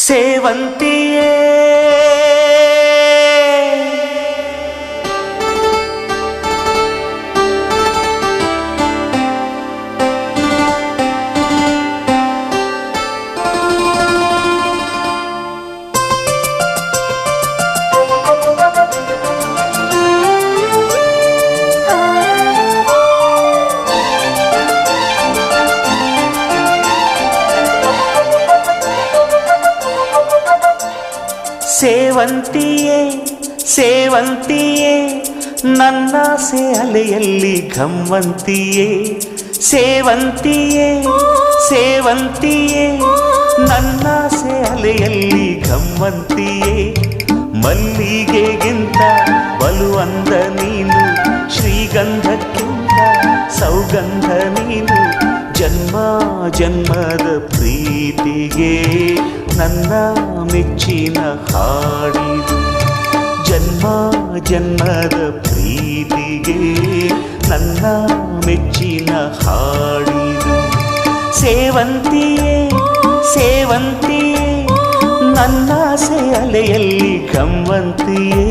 ಸೇವಂತಿಯೇ ಸೇವಂತಿಯೇ ಸೇವಂತಿಯೇ ನನ್ನಾಸೆ ಅಲೆಯಲ್ಲಿ ಘಮ್ಮಂತಿಯೇ ಸೇವಂತಿಯೇ ಸೇವಂತಿಯೇ ನನ್ನಾಸೆ ಅಲೆಯಲ್ಲಿ ಘಮ್ಮಂತಿಯೇ ಮಲ್ಲಿಗೆಗಿಂತ ಬಲು ಅಂದ ನೀನು ಶ್ರೀಗಂಧಕ್ಕಿಂತ ಸೌಗಂಧ ನೀನು ಜನ್ಮ ಜನ್ಮದ ಪ್ರೀತಿಗೆ ನನ್ನ ಮೆಚ್ಚಿನ ಹಾಡಿದು ಜನ್ಮ ಜನ್ಮದ ಪ್ರೀತಿಗೆ ನನ್ನ ಮೆಚ್ಚಿನ ಹಾಡಿದು ಸೇವಂತಿಯೇ ಸೇವಂತಿಯೇ ನನ್ನಾಸೆ ಅಲೆಯಲ್ಲಿ ಘಮ್ಮಂತಿಯೇ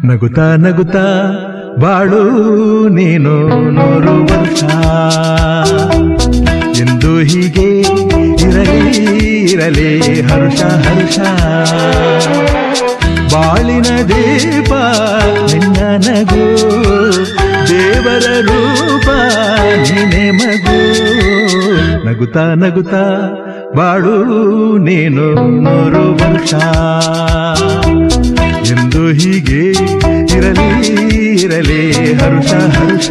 ನಗುತ್ತಾ ನಗುತ್ತಾ ಬಾಳು ನೀನು 100 ವರ್ಷ ಎಂದು ಹೀಗೆ ಇರಲಿ ಹರ್ಷ ಹರ್ಷ ಬಾಳಿನ ದೀಪ ನಿನ್ನ ನಗು ದೇವರ ರೂಪ ನೀನೆ ಮಗು ನಗುತ್ತಾ ನಗುತ್ತಾ ಬಾಳು ನೀನು 100 ವರ್ಷ ಎಂದು ಹೀಗೆ ಇರಲಿ ಹರ್ಷ ಹರ್ಷ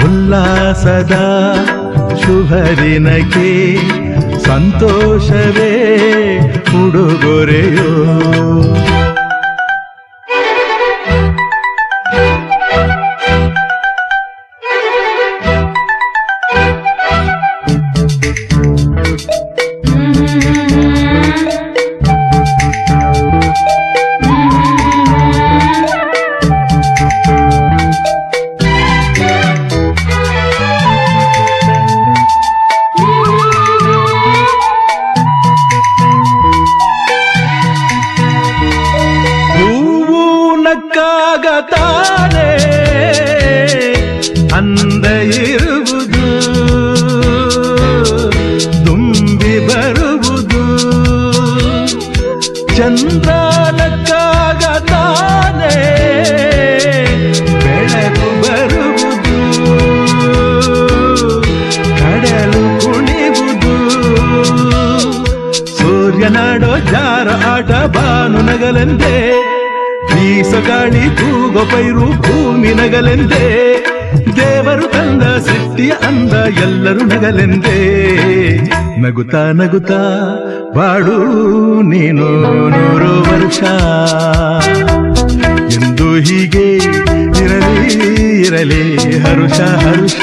ಉಲ್ಲಾಸದ ಶುಭ ದಿನಕ್ಕೆ ಸಂತೋಷವೇ ಉಡುಗೊರೆಯೋ ನಕ್ಕಾಗತಾನೆ ಅಂದ ಇರುವುದು ತುಂಬಿ ಬರುವುದು ಚಂದ್ರ ನಕ್ಕಾಗತಾನೆ ಬೆಳಕು ಬರುವುದು ಕಡಲು ಕುಣಿವುದು ಸೂರ್ಯನಾಡೋ ಜಾರ ಆಟ ಬಾನು ನಗಲೆಂದೇ ಬೀಸಗಾಳಿ ತೂಗೋ ಪೈರು ಭೂಮಿ ನಗಲೆಂದೇ ದೇವರು ತಂದ ಸೃಷ್ಟಿಯ ಅಂದ ಎಲ್ಲರೂ ನಗಲೆಂದೇ ನಗುತ್ತಾ ನಗುತ್ತಾ ಬಾಳು ನೀನು 100 ವರ್ಷ ಎಂದು ಹೀಗೆ ಇರಲಿ ಇರಲಿ ಹರುಷ ಹರುಷ